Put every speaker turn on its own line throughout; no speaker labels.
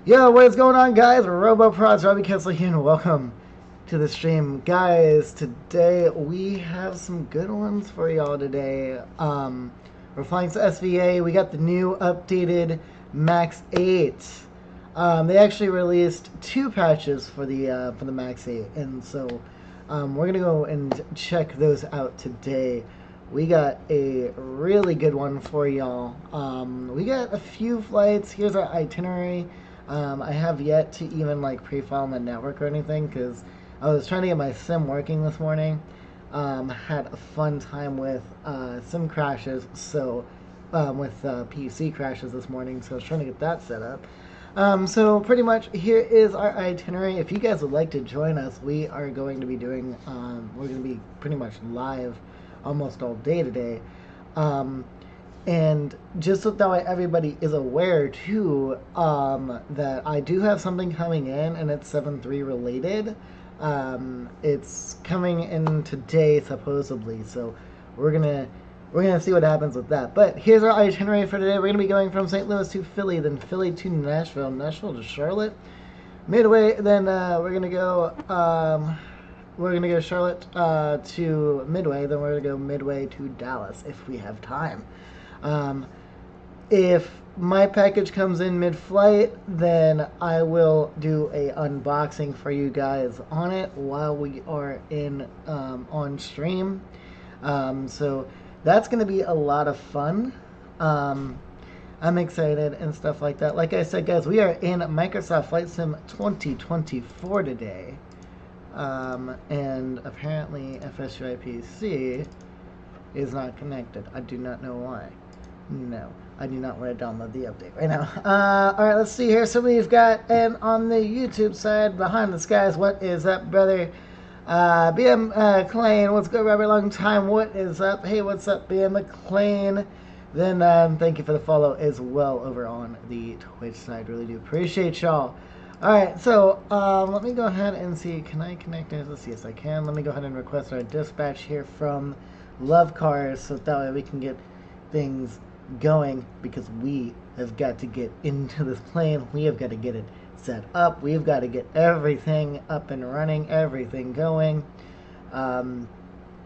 Yo, what is going on, guys? RoboProds, Robbie Kessler here, and welcome to the stream. Guys, today we have some good ones for y'all today. We're flying to SVA. We got the new updated MAX8. They actually released two patches for the MAX8, and so we're gonna go and check those out today. We got a really good one for y'all. We got a few flights. Here's our itinerary. I have yet to even like pre-file on the network or anything because I was trying to get my sim working this morning. Had a fun time with sim crashes, so with PC crashes this morning, so I was trying to get that set up. So pretty much here is our itinerary. If you guys would like to join us, we are going to be doing, we're going to be pretty much live almost all day today. And just so that way everybody is aware too, that I do have something coming in, and it's 7.3 related. It's coming in today supposedly, so we're gonna see what happens with that. But here's our itinerary for today. We're gonna be going from St. Louis to Philly, then Philly to Nashville, Nashville to Charlotte, Midway. Then we're gonna go Charlotte to Midway. Then we're gonna go Midway to Dallas if we have time. If my package comes in mid-flight, then I will do a unboxing for you guys on it while we are in on stream. So that's going to be a lot of fun. I'm excited and stuff like that. Like I said, guys, we are in Microsoft Flight Sim 2024 today. And apparently FSUI PC is not connected. I do not know why. No, I do not want to download the update right now. Alright, let's see here. So we've got, and on the YouTube side, Behind the Skies, what is up, brother? BM McLean, what's good, Robert? Long time, what is up? Hey, what's up, BM McLean? Then thank you for the follow as well over on the Twitch side. Really do appreciate y'all. Alright, so let me go ahead and see. Can I connect it? Let's see. Yes, I can. Let me go ahead and request our dispatch here from Love Cars so that way we can get things going, because we have got to get into this plane. We have got to get it set up. We've got to get everything up and running, everything going, and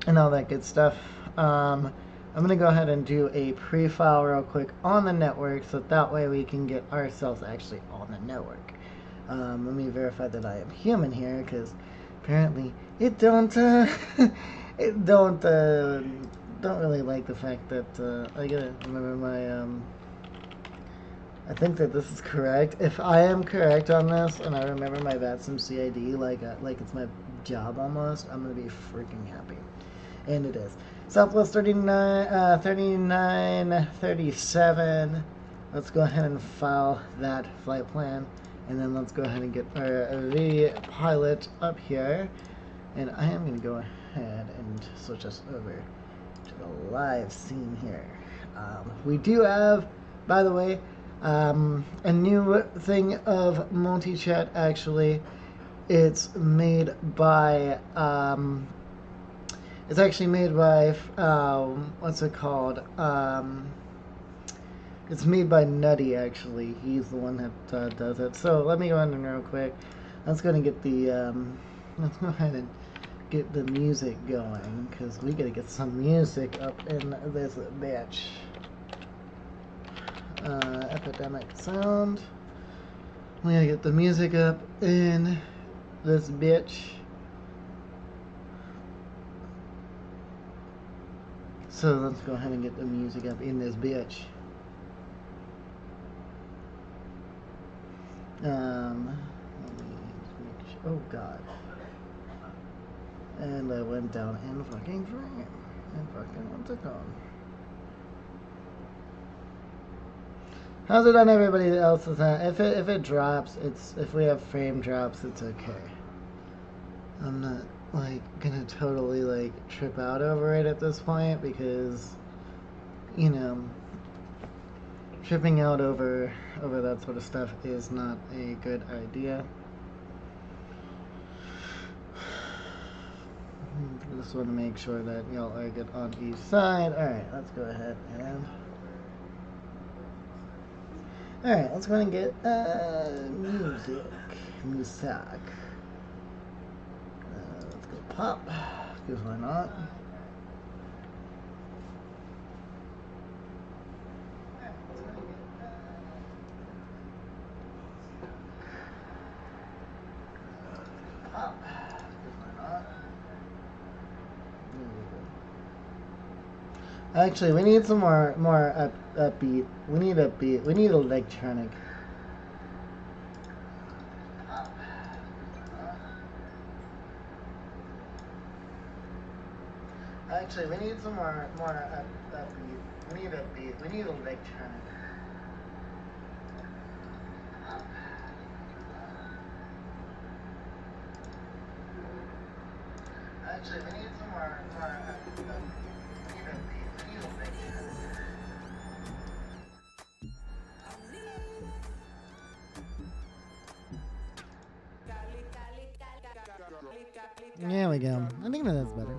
all that good stuff. I'm going to go ahead and do a pre-file real quick on the network so that way we can get ourselves actually on the network. Let me verify that I am human here, because apparently it don't don't really like the fact that I gotta remember my I think that this is correct. If I am correct on this and I remember my VATSIM CID like it's my job almost, I'm gonna be freaking happy. And it is. Southwest 3937. Let's go ahead and file that flight plan, and then let's go ahead and get our V pilot up here. And I am gonna go ahead and switch us over to the live scene here. We do have, by the way, a new thing of multi-chat. Actually, it's made by it's actually made by what's it called? It's made by Nutty. Actually, he's the one that does it. So let me go ahead and real quick. Let's go ahead and get the let's go ahead and get the music going, because we gotta get some music up in this bitch. Epidemic sound. We gotta get the music up in this bitch. So let's go ahead and get the music up in this bitch. Let me make sure. Oh god. And I went down in fucking frame. And fucking what's it called? How's it on everybody else's end? If it drops, if we have frame drops, it's okay. I'm not like gonna totally like trip out over it at this point, because you know, tripping out over that sort of stuff is not a good idea. Just want to make sure that y'all are good on each side. Alright, let's go ahead and Alright, let's go ahead and get music. Let's go pop, because why not? Actually, we need some more upbeat. We need upbeat. We need electronic. Actually, we need some more upbeat. We need upbeat. We need electronic. Actually, we need some more upbeat. We need upbeat. We need electronic. There we go. I think that's better.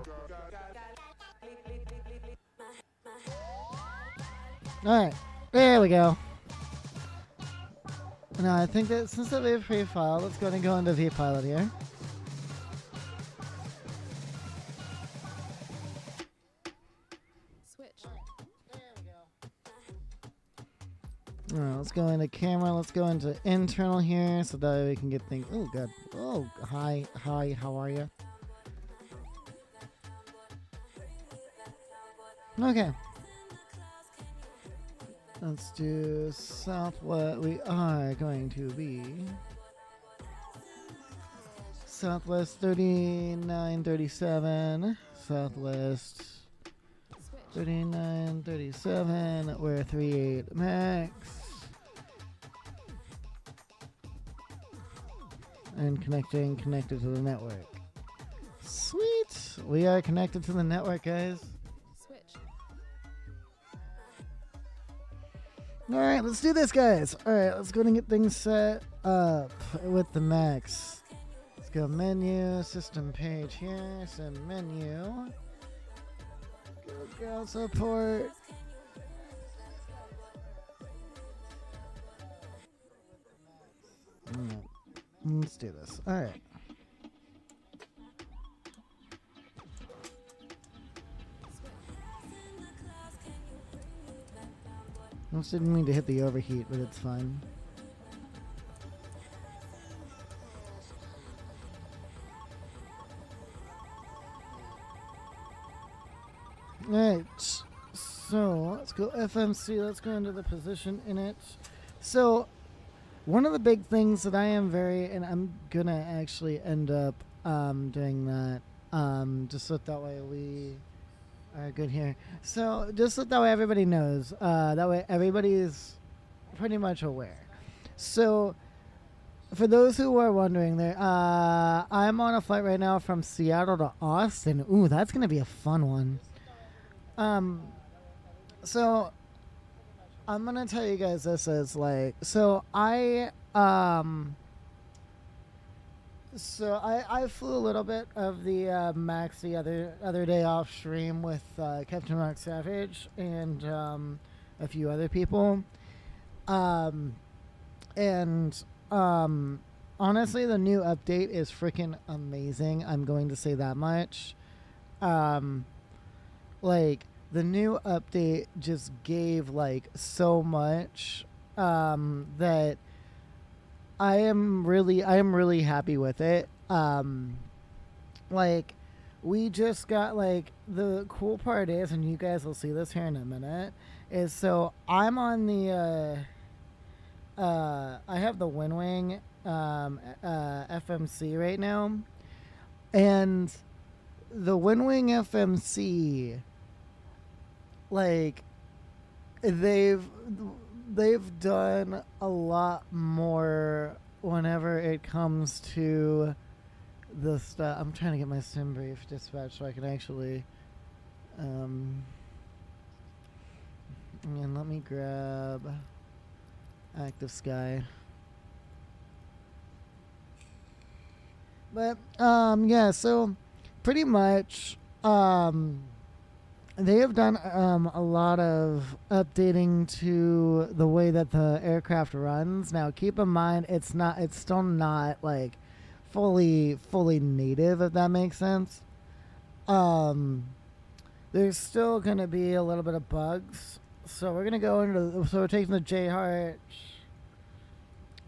Alright, there we go. Now I think that since we have pre-file, let's go ahead and go into vPilot here.
Switch.
Alright, let's go into camera, let's go into internal here so that way we can get things. Oh god. Oh, hi, how are you? Okay. Let's do Southwest. We are going to be Southwest 3937. Southwest 3937. We're 38 max. And connected to the network. Sweet! We are connected to the network, guys. Alright, let's do this, guys. Alright, let's go ahead and get things set up with the Max. Let's go menu, system page here, send menu. Go ground support. Alright, let's do this. Alright. I just didn't mean to hit the overheat, but it's fine. Alright, so let's go FMC, let's go into the position in it. So, one of the big things that I am and I'm gonna actually end up doing that, just so that way we are good here. So just so that way everybody knows, that way everybody's pretty much aware. So for those who are wondering, there, I'm on a flight right now from Seattle to Austin. Ooh, that's gonna be a fun one. So I'm gonna tell you guys this as like, so I flew a little bit of the Max the other day off stream with Captain Mark Savage and a few other people, honestly the new update is freaking amazing. I'm going to say that much. Like the new update just gave like so much that I am really happy with it. Like we just got like the cool part is, and you guys will see this here in a minute, is so I'm on the I have the Winwing FMC right now, and the Winwing FMC, like they've done a lot more whenever it comes to the stuff. I'm trying to get my sim brief dispatch so I can actually and let me grab Active Sky. But yeah, so pretty much they have done a lot of updating to the way that the aircraft runs. Now, keep in mind, it's still not like fully native, if that makes sense. There's still going to be a little bit of bugs. So we're going to go into, so we're taking the J-Heart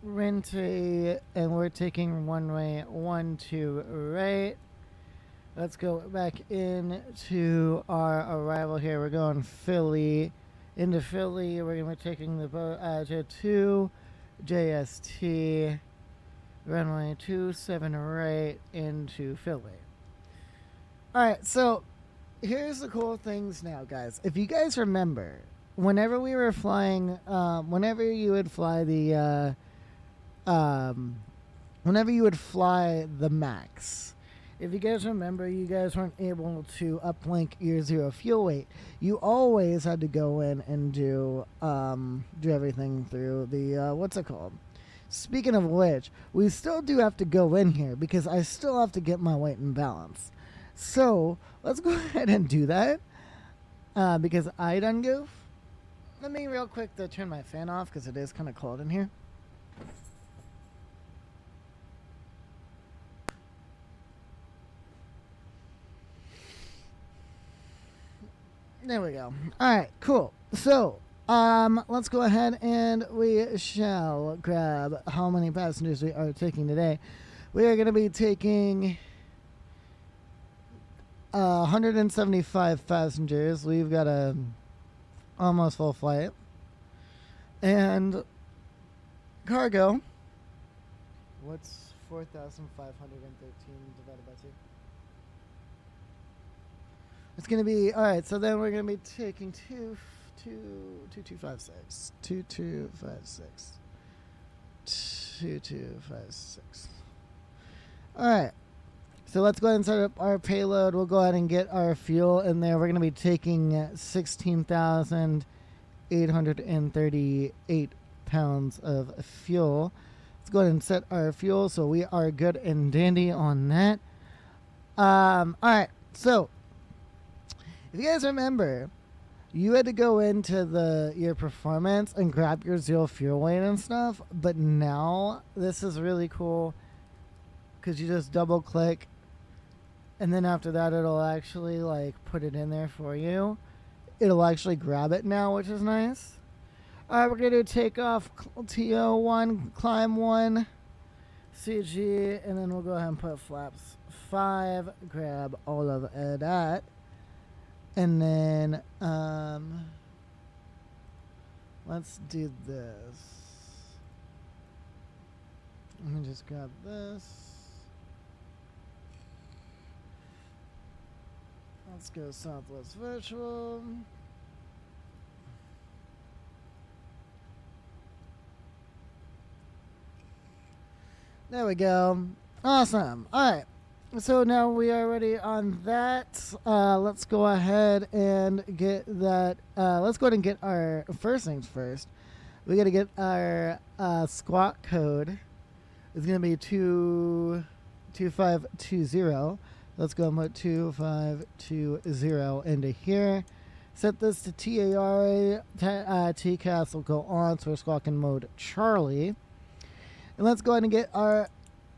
Rente, and we're taking runway 12 right. Let's go back into our arrival here. We're going Philly. Into Philly, we're going to be taking the boat J2 JST, runway 27 right into Philly. Alright, so here's the cool things now, guys. If you guys remember, whenever we were flying, whenever you would fly the MAX, if you guys remember, you guys weren't able to uplink your zero fuel weight. You always had to go in and do everything through the, what's it called? Speaking of which, we still do have to go in here because I still have to get my weight in balance. So, let's go ahead and do that because I done goof. Let me real quick turn my fan off because it is kind of cold in here. There we go. Alright, cool. So, let's go ahead and we shall grab how many passengers we are taking today. We are going to be taking 175 passengers. We've got a almost full flight. And cargo. What's 4,513 divided by 2? It's going to be, all right, so then we're going to be taking 2256. 2256. All right. So let's go ahead and set up our payload. We'll go ahead and get our fuel in there. We're going to be taking 16,838 pounds of fuel. Let's go ahead and set our fuel so we are good and dandy on that. All right, so if you guys remember, you had to go into your performance and grab your zero fuel weight and stuff, but now this is really cool because you just double click and then after that it'll actually like put it in there for you. It'll actually grab it now, which is nice. Alright, we're going to take off TO1, climb 1, CG, and then we'll go ahead and put flaps 5, grab all of that. And then, let's do this. Let me just grab this. Let's go Southwest Virtual. There we go. Awesome. All right. So now we are ready on that. Let's go ahead and get that. Let's go ahead and get our first things first. We got to get our squawk code. It's going to be 2520. Let's go and put 2520 into here. Set this to TARA. TCAS will go on, so we're squawking mode Charlie. And let's go ahead and get our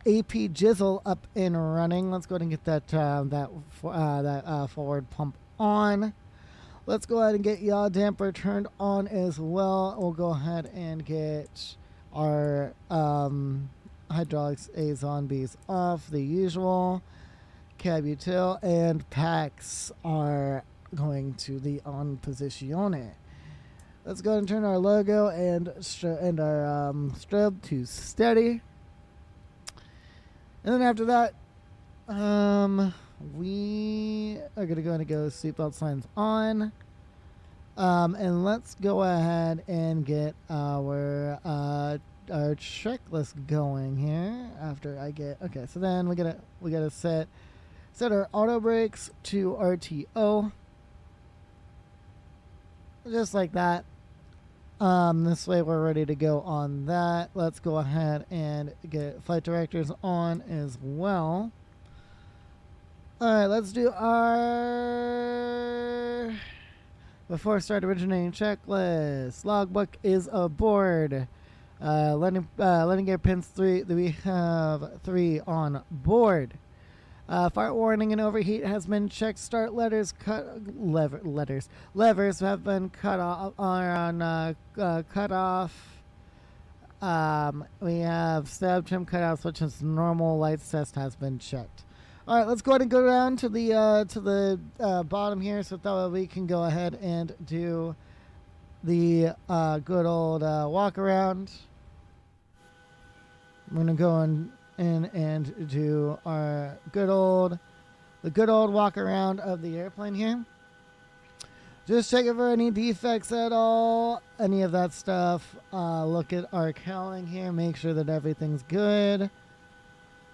AP Jizzle up and running. Let's go ahead and get that forward pump on. Let's go ahead and get yaw damper turned on as well. We'll go ahead and get our hydraulics A's on, B's off, the usual. Cab util and packs are going to the on position. Let's go ahead and turn our logo and our strobe to steady. And then after that, we are going to go seatbelt signs on. And let's go ahead and get our checklist going here. After I get so then we gotta set our auto brakes to RTO, just like that. This way we're ready to go on that. Let's go ahead and get flight directors on as well. Alright, let's do our before start originating checklist. Logbook is aboard. Landing gear pins 3. We have 3 on board. Fire warning and overheat has been checked. Start levers have been cut off. Cut off. We have stab trim cutouts, which is normal. Lights test has been checked. All right, let's go ahead and go down to the bottom here, so that way we can go ahead and do the good old walk around. We're gonna go in and do our good old walk around of the airplane here. Just check for any defects at all, any of that stuff. Look at our cowling here, make sure that everything's good.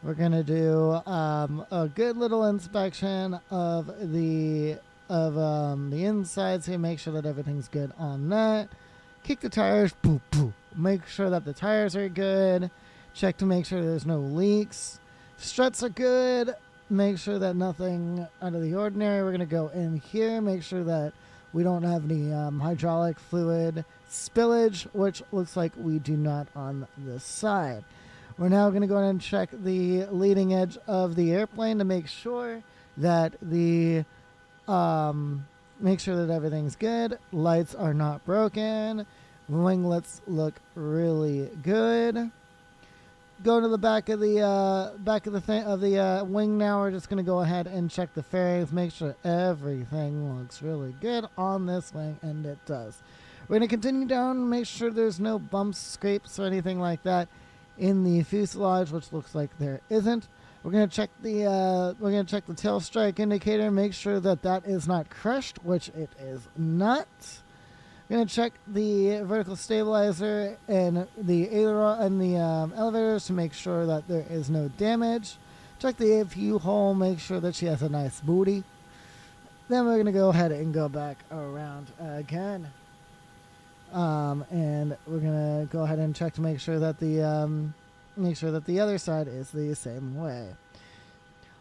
We're gonna do a good little inspection of the insides here. Make sure that everything's good on that. Kick the tires. Boop, boop. Make sure that the tires are good. Check to make sure there's no leaks. Struts are good. Make sure that nothing out of the ordinary. We're gonna go in here. Make sure that we don't have any hydraulic fluid spillage, which looks like we do not on this side. We're now going to go ahead and check the leading edge of the airplane to make sure that everything's good. Lights are not broken. Winglets look really good. Go to the back of the wing now. We're just going to go ahead and check the fairings. Make sure everything looks really good on this wing, and it does. We're going to continue down and make sure there's no bumps, scrapes, or anything like that in the fuselage, which looks like there isn't. We're going to check the tail strike indicator, make sure that that is not crushed, which it is not. We're going to check the vertical stabilizer and the aileron and the elevators to make sure that there is no damage. Check the AFU hole, make sure that she has a nice booty. Then we're going to go ahead and go back around again. And we're gonna go ahead and check to make sure that the other side is the same way.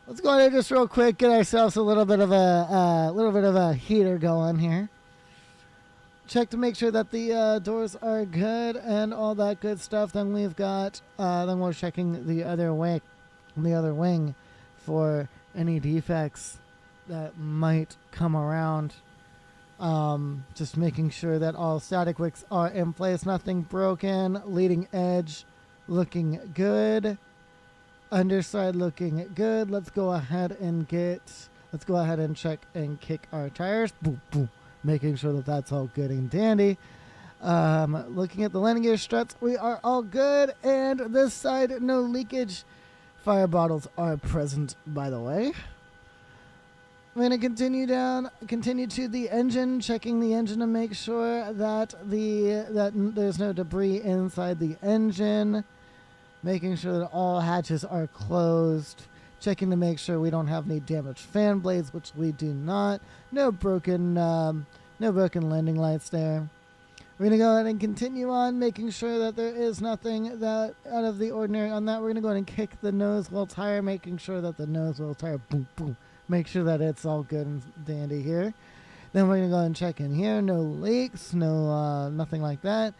Let's go ahead and just real quick get ourselves a little bit of a heater going here. Check to make sure that the doors are good and all that good stuff. Then we've got then we're checking the other wing for any defects that might come around. Just making sure that all static wicks are in place, nothing broken. Leading edge looking good, underside looking good. Let's go ahead and check and kick our tires. Boom, boom. Making sure that that's all good and dandy. Looking at the landing gear struts, we are all good, and this side no leakage. Fire bottles are present, by the way. We're going to continue to the engine, checking the engine to make sure that there's no debris inside the engine, making sure that all hatches are closed, checking to make sure we don't have any damaged fan blades, which we do not. No broken landing lights there. We're going to go ahead and continue on, making sure that there is nothing that out of the ordinary on that. We're going to go ahead and kick the nose wheel tire, making sure that the nose wheel tire, boom, boom. Make sure that it's all good and dandy here. Then we're going to go ahead and check in here. No leaks, nothing like that.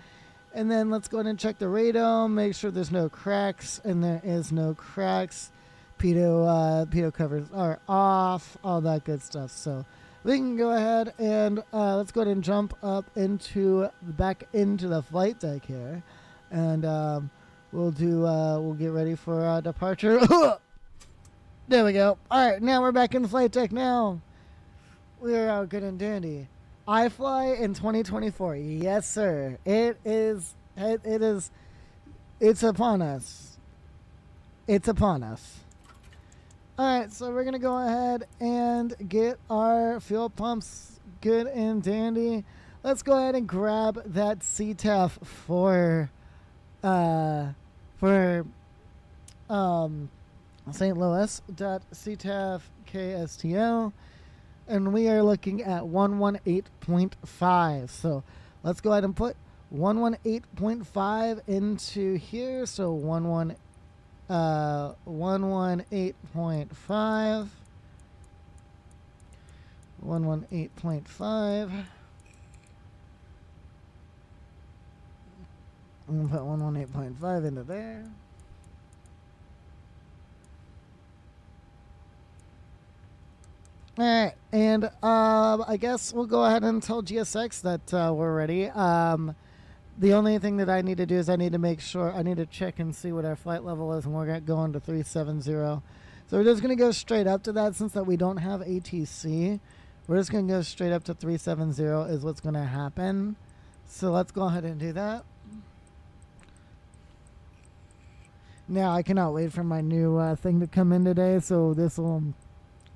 And then let's go ahead and check the radome. Make sure there's no cracks, and there is no cracks. Pitot covers are off, all that good stuff. So we can go ahead and let's go ahead and jump up back into the flight deck here. And we'll get ready for departure. There we go. All right, now we're back in the flight deck now. We're all good and dandy. iFly in 2024. Yes, sir. It's upon us. It's upon us. All right, so we're going to go ahead and get our fuel pumps good and dandy. Let's go ahead and grab that CTAF for St. Louis.CTAF KSTO, and we are looking at 118.5. So let's go ahead and put 118.5 into here. So 118.5. 118.5. I'm going to put 118.5 into there. Alright, and I guess we'll go ahead and tell GSX that we're ready. The only thing that I need to do is I need to make sure, I need to check and see what our flight level is, and we're going to 370. So we're just going to go straight up to that since that we don't have ATC. We're just going to go straight up to 370 is what's going to happen. So let's go ahead and do that. Now, I cannot wait for my new thing to come in today, so this will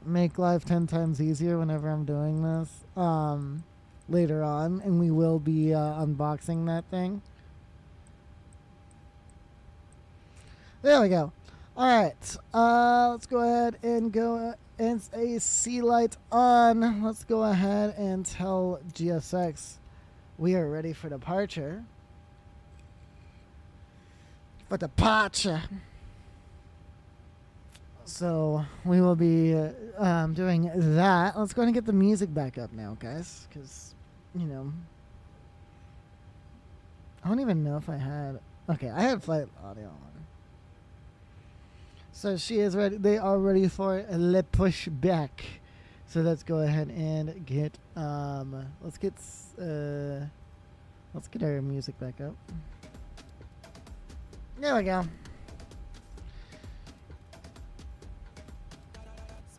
make life 10 times easier whenever I'm doing this later on, and we will be unboxing that thing. There we go. Alright, let's go ahead and go and AC light on. Let's go ahead and tell GSX we are ready for departure. For departure. So we will be doing that. Let's go ahead and get the music back up now, guys, because, you know, I don't even know if I had. Okay, I had flight audio on. So she is ready. They are ready for le push back. So let's go ahead and get let's get our music back up. There we go.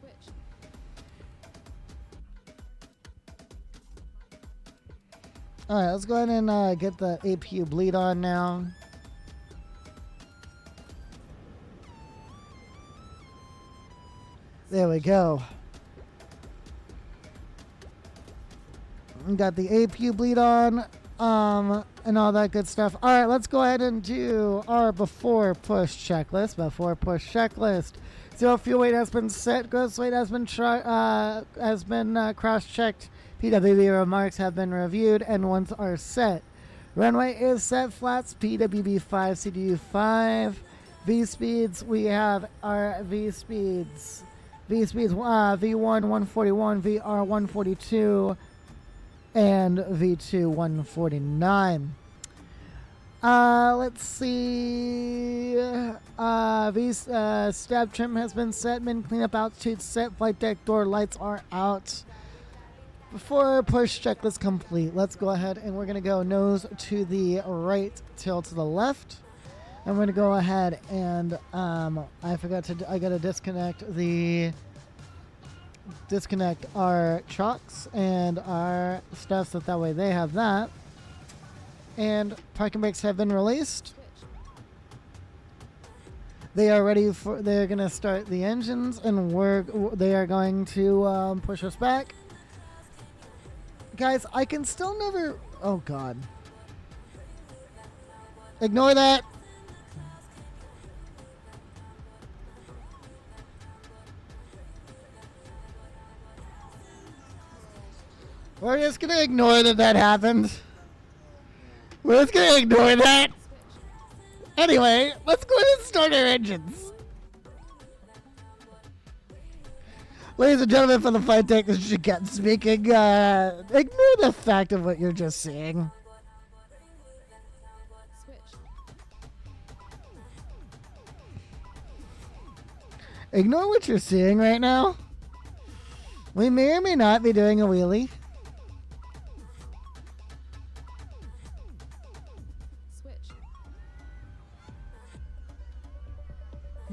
Switch.
All right, let's go ahead and get the APU bleed on now. There we go. We got the APU bleed on, and all that good stuff. All right, let's go ahead and do our before push checklist. Before push checklist. Zero fuel weight has been set. Gross weight has been cross-checked. PWB remarks have been reviewed, and ones are set. Runway is set. Flats PWB 5, CDU 5. V speeds. We have our V speeds. V1 141, VR 142, and V2 149. Let's see. Stab trim has been set. Min cleanup altitude set. Flight deck door lights are out. Before push checklist complete, let's go ahead and we're gonna go nose to the right, tail to the left. I'm going to go ahead and I gotta disconnect our trucks and our stuff so that way they have that. And parking brakes have been released. They are ready for, they're going to start the engines, and they are going to push us back. Guys, I can still never, oh God. Ignore that. We're just going to ignore that happened. We're just going to ignore that. Anyway, let's go ahead and start our engines. Ladies and gentlemen, for the flight deck, this is again speaking. Ignore the fact of what you're just seeing.
Switch.
Ignore what you're seeing right now. We may or may not be doing a wheelie.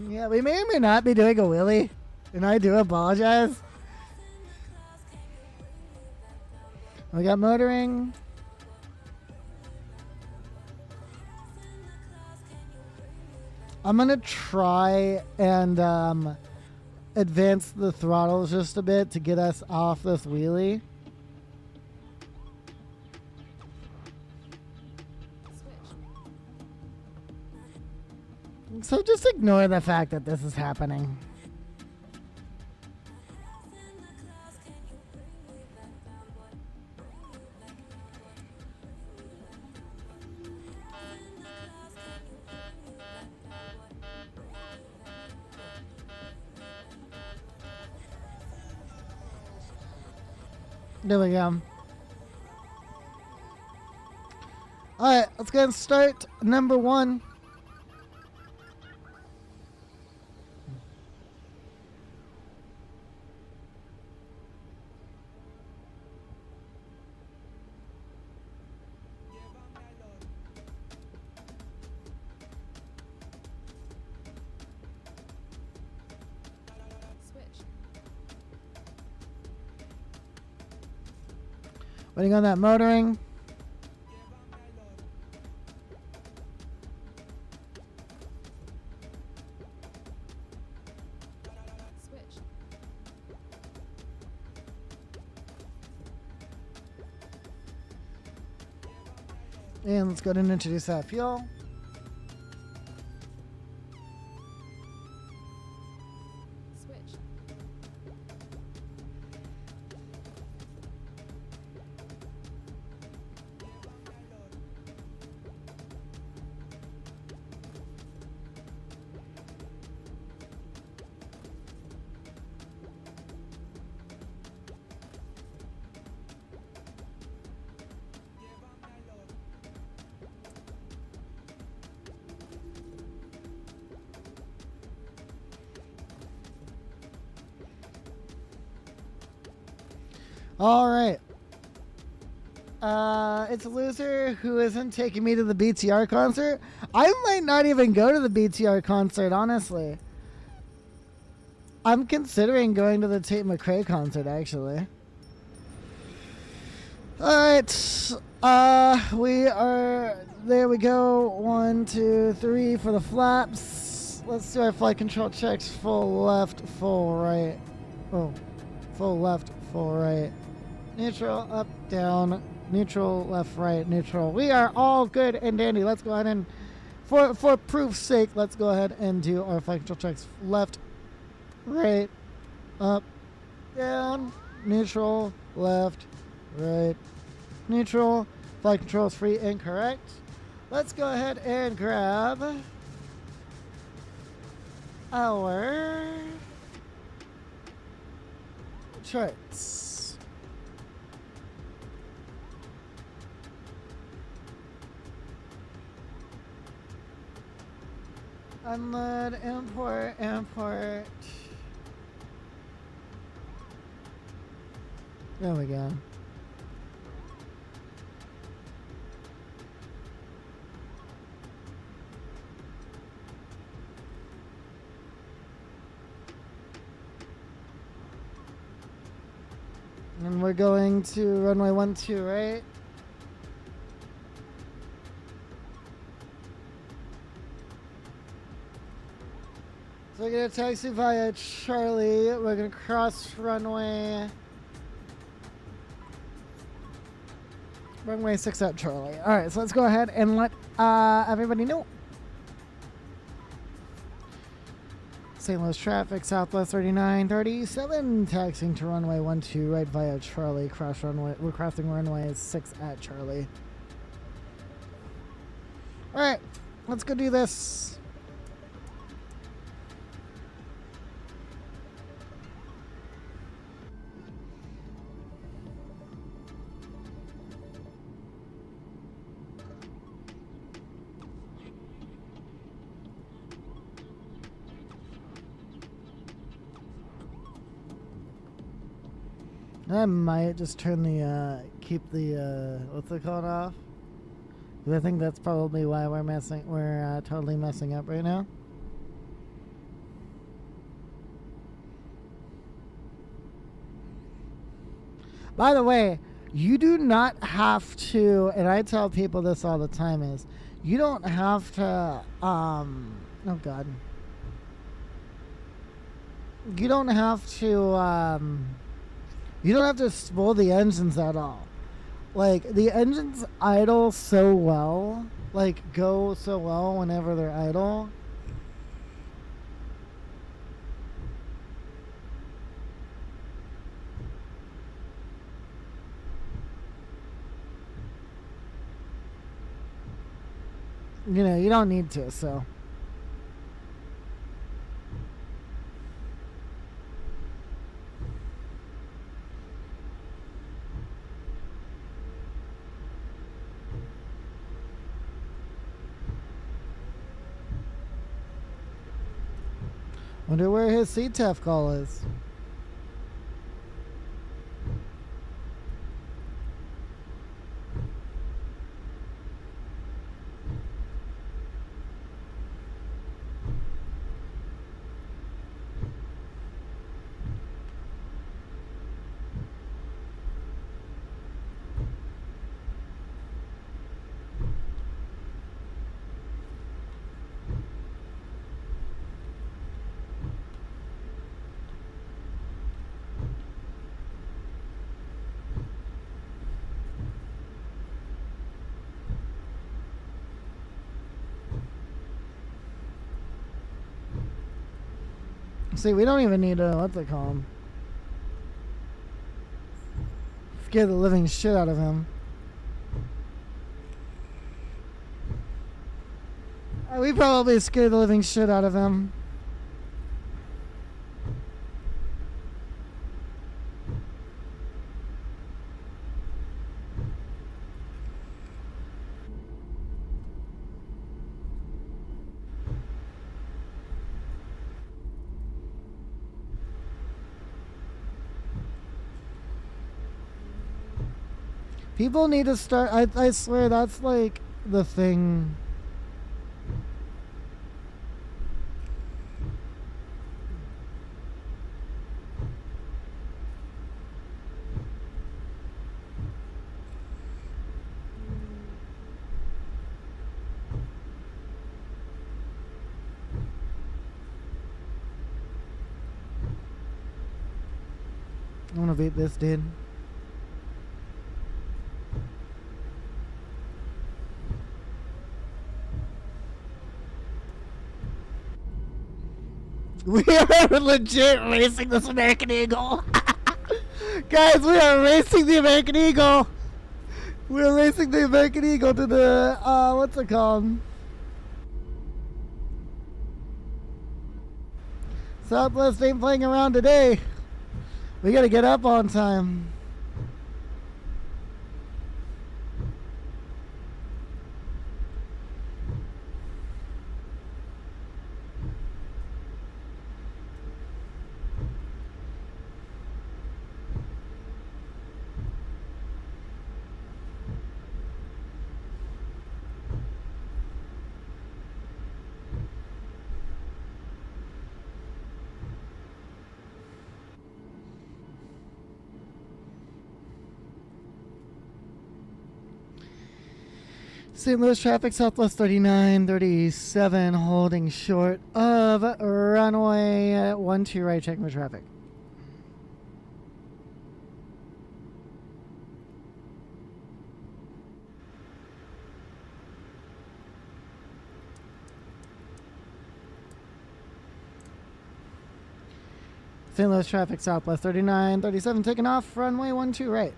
Yeah, we may or may not be doing a wheelie, and I do apologize. We got motoring. I'm gonna try and advance the throttles just a bit to get us off this wheelie. So just ignore the fact that this is happening. There we go. Alright, let's go ahead and start number 1. Waiting on that motoring.
Switch.
And let's go ahead and introduce that fuel.
Switch.
All right. It's a loser who isn't taking me to the BTR concert. I might not even go to the BTR concert, honestly. I'm considering going to the Tate McRae concert, actually. All right. We are... There we go. 1, 2, 3 for the flaps. Let's do our flight control checks. Full left, full right. Oh. Full left, full right. Neutral, up, down. Neutral, left, right, neutral. We are all good and dandy. Let's go ahead and, for proof's sake, let's go ahead and do our flight control checks. Left, right, up, down, neutral, left, right, neutral. Flight control is free and correct. Let's go ahead and grab our charts. Unload, import, import. There we go. And we're going to runway 12, right? So we're going to taxi via Charlie. We're going to cross runway 6 at Charlie. All right, so let's go ahead and let everybody know. St. Louis traffic, Southwest 3937, taxiing to runway 12 right via Charlie. We're crossing runway 6 at Charlie. All right, let's go do this. I might just turn the, keep the, what's it called off? Because I think that's probably why we're totally messing up right now. By the way, you do not have to, and I tell people this all the time, is you don't have to, oh God. You don't have to, you don't have to spoil the engines at all. Like, the engines idle so well, like, go so well whenever they're idle. You know, you don't need to, so. Wonder where his CTEF call is. See, we don't even need a, what's it called? Scare the living shit out of him. We probably scared the living shit out of him. People need to start. I swear that's like the thing. I want to beat this dude. We are legit racing this American Eagle. Guys, we are racing the American Eagle. We're racing the American Eagle to the, what's it called? Southwest ain't playing around today. We gotta get up on time. St. Louis traffic, Southwest 3937, holding short of runway 12 right, checking for traffic. St. Louis traffic, Southwest 3937, taking off, runway 12 right.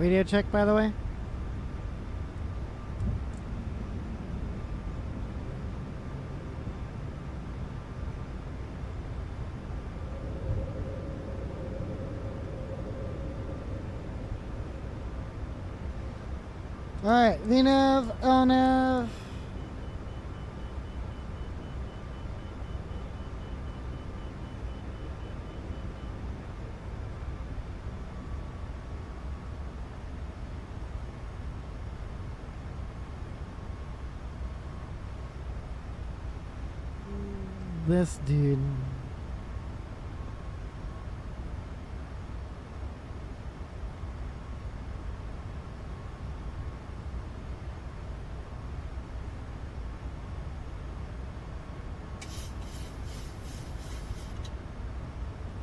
Radio check, by the way. Alright, VNav, LNav. This dude.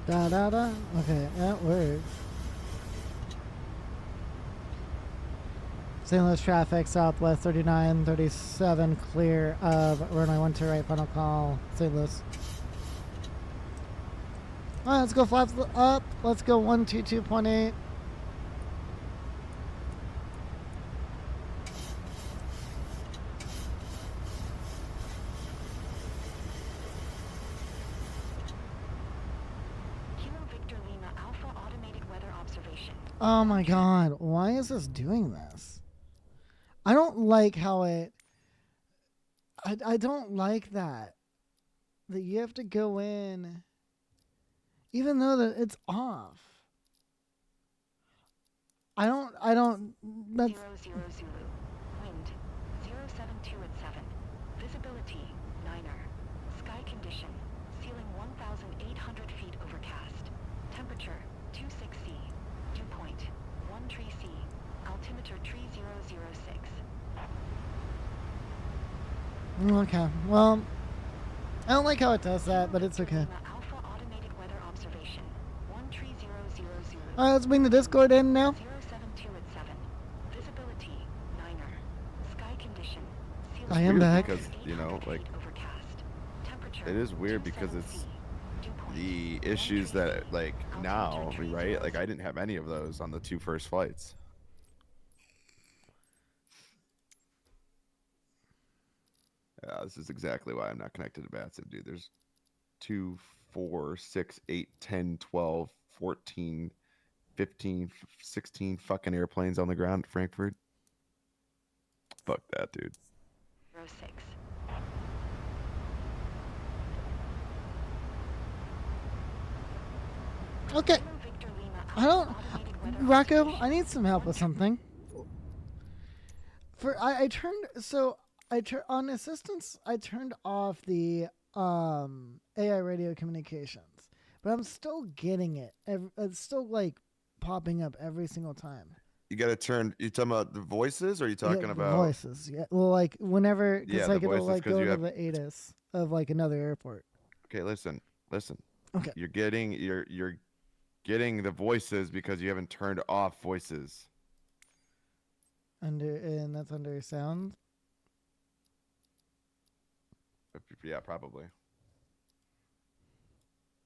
Da da da. Okay, that works. St. Louis traffic, southwest 3937, clear of runway 12 right, final call, St. Louis. Alright, let's go flaps up. Let's go 122.8. Oh my god, why is this doing this? I don't like how it... I don't like that. That you have to go in... Even though that it's off. I don't... That's...
0 Zulu. Wind 072 at 7. Visibility 9er. Sky condition. Ceiling 1,800 feet overcast. Temperature 26C. Dew point 1 tree C. Altimeter 3006.
Okay, well... I don't like how it does that, but it's okay.
Alpha automated weather observation 13000.
Alright, let's bring the Discord in now.
072 at 7. Visibility 9er. Sky condition. Ceiling
I am back.
Because, you know, like,
overcast. Temperature
it is weird because it's the issues that, like, now, right? Like, I didn't have any of those on the 2 first flights. Yeah, this is exactly why I'm not connected to VATSIM, dude. There's 2, 4, 6, 8, 10, 12, 14, 15, 16 fucking airplanes on the ground at Frankfurt. Fuck that, dude.
06.
Okay. I don't... Rocco, I need some help with something. I turned... So... on assistance, I turned off the AI radio communications, but I'm still getting it. It's still like popping up every single time.
You gotta turn. You talking about the voices, or are you talking
Yeah,
about
voices? Yeah. Well, like whenever, because
Yeah,
like
the
it'll
voices,
like
'cause
go
you
to
have-
the ATIS of like another airport.
Okay, listen.
Okay.
You're getting the voices because you haven't turned off voices.
And that's under sound.
Yeah, probably. It's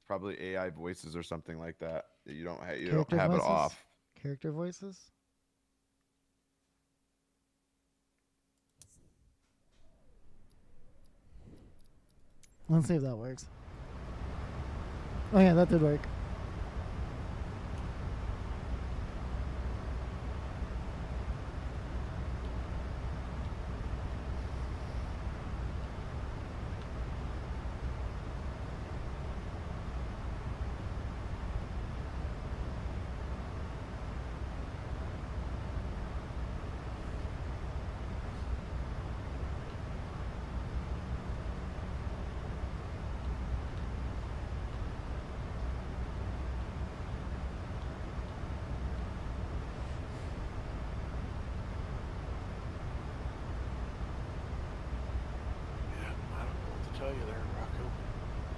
probably AI voices or something like that. That you don't have. You don't
Character
have it
voices?
off.
Character voices. Let's see if that works. Oh yeah, that did work.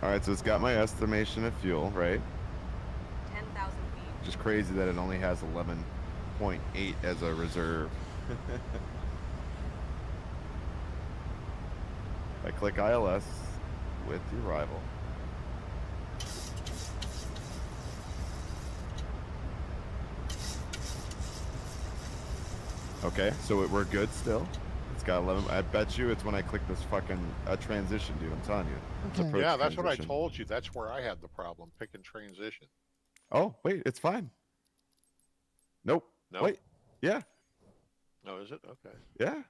All right, so it's got my estimation of fuel, right?
10,000 feet.
Just crazy that it only has 11.8 as a reserve. I click ILS with the arrival. Okay, so we're good still. It's got 11. I bet you it's when I click this fucking transition, dude. I'm telling you. It's
Okay.
approach
Yeah, that's what I
transition.
told you. That's where I had the problem, picking transition.
Oh, wait, it's fine. Nope.
No?
Wait. Yeah.
No, is it? Okay.
Yeah.